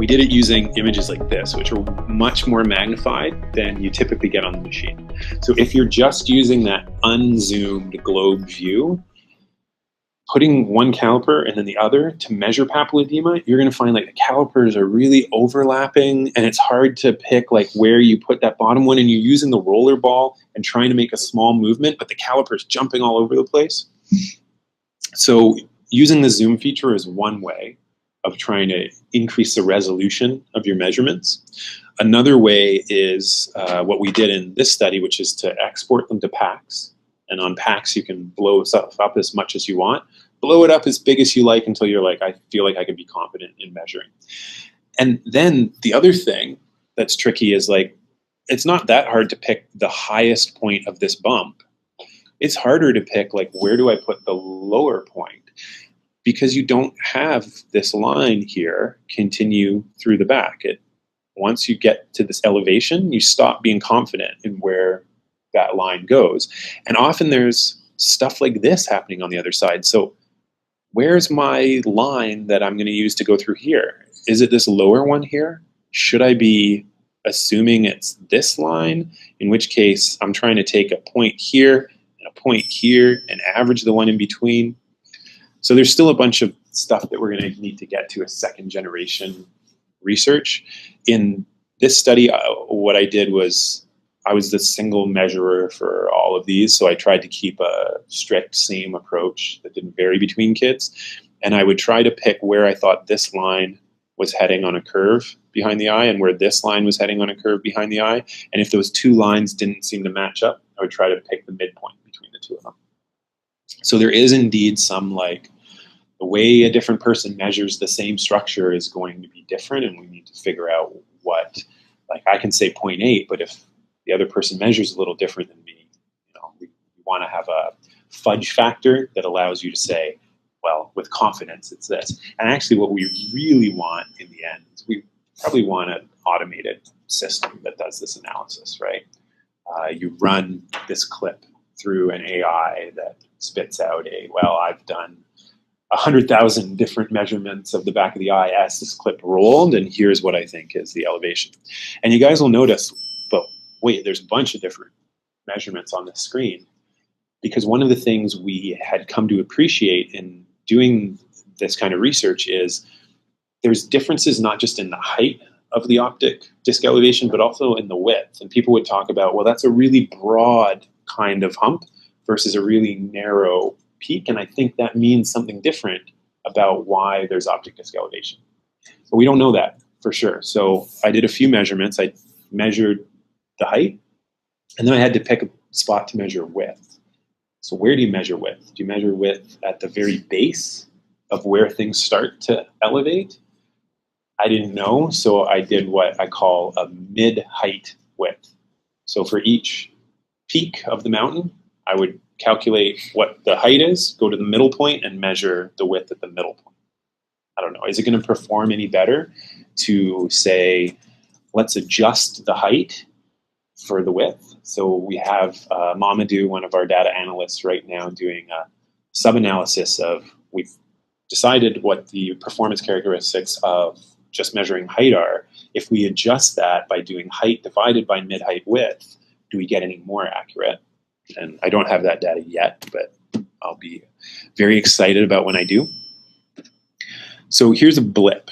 we did it using images like this, which are much more magnified than you typically get on the machine. So if you're just using that unzoomed globe view, putting one caliper and then the other to measure papilledema, you're going to find like the calipers are really overlapping, and it's hard to pick like where you put that bottom one, and you're using the roller ball and trying to make a small movement, but the caliper is jumping all over the place. So using the zoom feature is one way of trying to increase the resolution of your measurements. Another way is what we did in this study, which is to export them to packs. And on packs, you can blow stuff up as much as you want. Blow it up as big as you like until you're like, I feel like I could be confident in measuring. And then the other thing that's tricky is like, it's not that hard to pick the highest point of this bump. It's harder to pick like, where do I put the lower point? Because you don't have this line here continue through the back. Once you get to this elevation, you stop being confident in where that line goes. And often there's stuff like this happening on the other side. So where's my line that I'm going to use to go through here? Is it this lower one here? Should I be assuming it's this line? In which case I'm trying to take a point here and a point here and average the one in between. So there's still a bunch of stuff that we're going to need to get to a second generation research. In this study, what I did was I was the single measurer for all of these, so I tried to keep a strict same approach that didn't vary between kids. And I would try to pick where I thought this line was heading on a curve behind the eye and where this line was heading on a curve behind the eye. And if those two lines didn't seem to match up, I would try to pick the midpoint between the two of them. So there is indeed some like, the way a different person measures the same structure is going to be different, and we need to figure out what, like I can say 0.8, but if the other person measures a little different than me, we want to have a fudge factor that allows you to say, well, with confidence, it's this. And actually what we really want in the end is we probably want an automated system that does this analysis, right? You run this clip through an AI that spits out I've done 100,000 different measurements of the back of the eye as this clip rolled, and here's what I think is the elevation. And you guys will notice, but wait, there's a bunch of different measurements on the screen, because one of the things we had come to appreciate in doing this kind of research is there's differences not just in the height of the optic disc elevation, but also in the width. And people would talk about, well, that's a really broad kind of hump versus a really narrow peak, and I think that means something different about why there's optic disc elevation. But we don't know that for sure. So I did a few measurements. I measured the height, and then I had to pick a spot to measure width. So where do you measure width? Do you measure width at the very base of where things start to elevate? I didn't know, so I did what I call a mid-height width. So for each peak of the mountain, I would calculate what the height is, go to the middle point, and measure the width at the middle point. I don't know, is it going to perform any better to say, let's adjust the height for the width? So we have Mamadou, one of our data analysts right now, doing a sub-analysis of, we've decided what the performance characteristics of just measuring height are. If we adjust that by doing height divided by mid-height width, do we get any more accurate? And I don't have that data yet, but I'll be very excited about when I do. So here's a blip,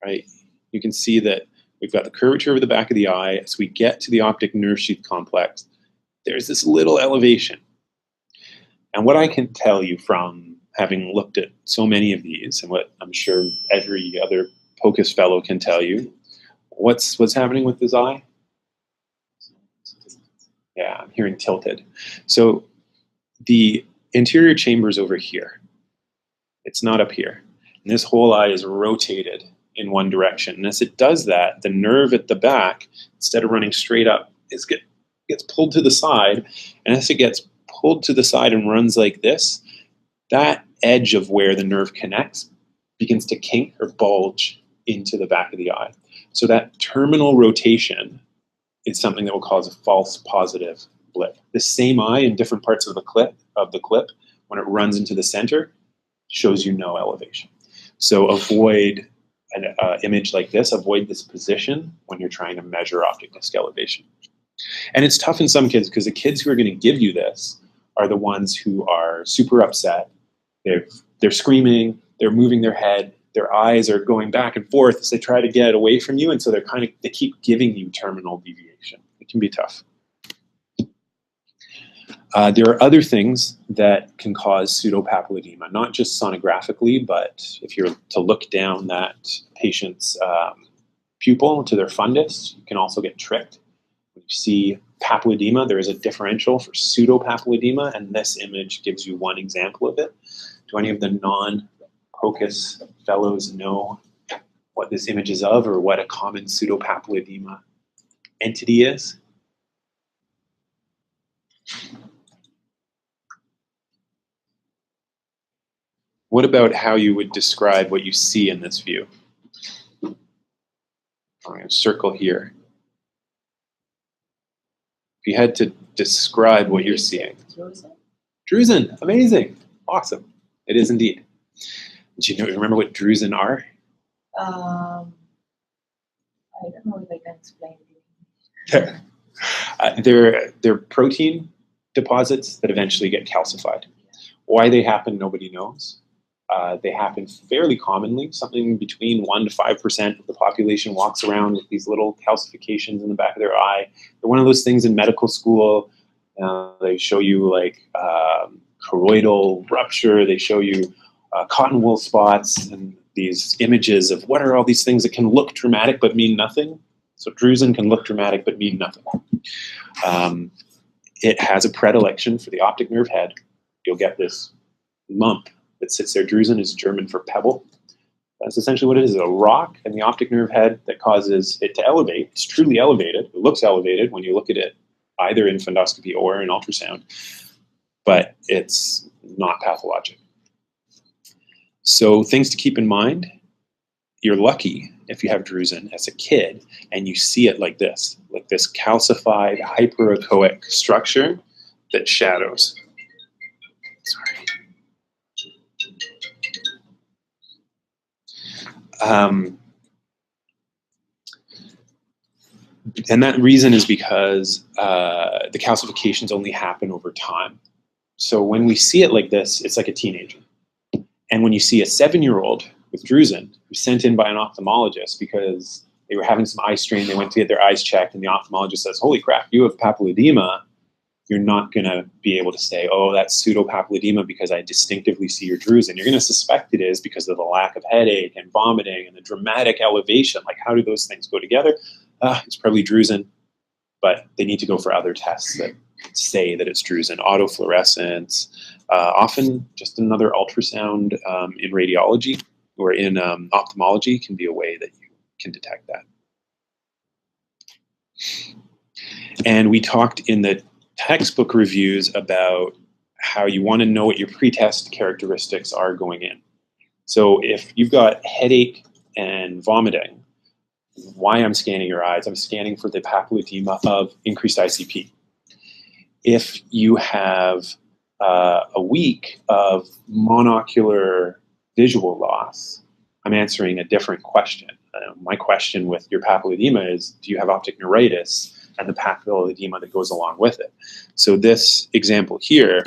right? You can see that we've got the curvature of the back of the eye. As we get to the optic nerve sheath complex, there's this little elevation. And what I can tell you from having looked at so many of these, and what I'm sure every other POCUS fellow can tell you, what's happening with this eye? Yeah, I'm hearing tilted. So the anterior chamber is over here. It's not up here. And this whole eye is rotated in one direction. And as it does that, the nerve at the back, instead of running straight up, gets pulled to the side. And as it gets pulled to the side and runs like this, that edge of where the nerve connects begins to kink or bulge into the back of the eye. So that terminal rotation is something that will cause a false positive blip. The same eye in different parts of the clip, when it runs into the center, shows you no elevation. So avoid an image like this, avoid this position when you're trying to measure optic disc elevation. And it's tough in some kids because the kids who are going to give you this are the ones who are super upset. They're screaming, they're moving their head, their eyes are going back and forth as they try to get away from you, and so they keep giving you terminal deviation. It can be tough. There are other things that can cause pseudopapilledema, not just sonographically, but if you're to look down that patient's pupil to their fundus, you can also get tricked. When you see papilledema, there is a differential for pseudopapilledema, and this image gives you one example of it. Do any of the non-POCUS fellows know what this image is of, or what a common pseudopapilledema entity is? What about how you would describe what you see in this view? I'm going to circle here. If you had to describe what you're seeing. Drusen, amazing, awesome. It is indeed. Do you remember what drusen are? I don't know if I can explain it. They're protein deposits that eventually get calcified. Why they happen, nobody knows. They happen fairly commonly. Something between 1% to 5% of the population walks around with these little calcifications in the back of their eye. They're one of those things in medical school. They show you like choroidal rupture. They show you cotton wool spots and these images of what are all these things that can look dramatic but mean nothing. So drusen can look dramatic but mean nothing. It has a predilection for the optic nerve head. You'll get this lump that sits there. Drusen is German for pebble. That's essentially what it is, a rock in the optic nerve head that causes it to elevate. It's truly elevated. It looks elevated when you look at it, either in fundoscopy or in ultrasound, but it's not pathologic. So things to keep in mind: you're lucky if you have drusen as a kid and you see it like this calcified hyperechoic structure that shadows. Sorry. And that reason is because the calcifications only happen over time. So when we see it like this, it's like a teenager. And when you see a 7-year-old with drusen who's sent in by an ophthalmologist because they were having some eye strain, they went to get their eyes checked, and the ophthalmologist says, "Holy crap, you have papilledema," you're not going to be able to say, "Oh, that's pseudopapilledema because I distinctively see your drusen." You're going to suspect it is because of the lack of headache and vomiting and the dramatic elevation. Like, how do those things go together? It's probably drusen, but they need to go for other tests that say that it's drusen. Autofluorescence, often just another ultrasound in radiology or in ophthalmology can be a way that you can detect that. And we talked in the textbook reviews about how you want to know what your pretest characteristics are going in. So if you've got headache and vomiting, why I'm scanning your eyes, I'm scanning for the papilledema of increased ICP. If you have a week of monocular visual loss, I'm answering a different question. My question with your papilledema is, do you have optic neuritis and the papilledema that goes along with it? So this example here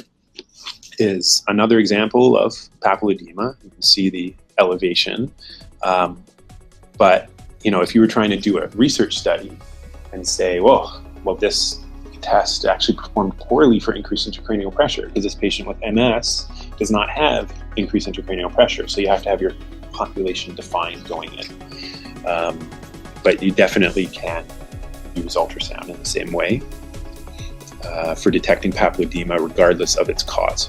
is another example of papilledema. You can see the elevation. But if you were trying to do a research study and say, well, this test actually performed poorly for increased intracranial pressure because this patient with MS does not have increased intracranial pressure. So you have to have your population defined going in. But you definitely can use ultrasound in the same way for detecting papilledema regardless of its cause.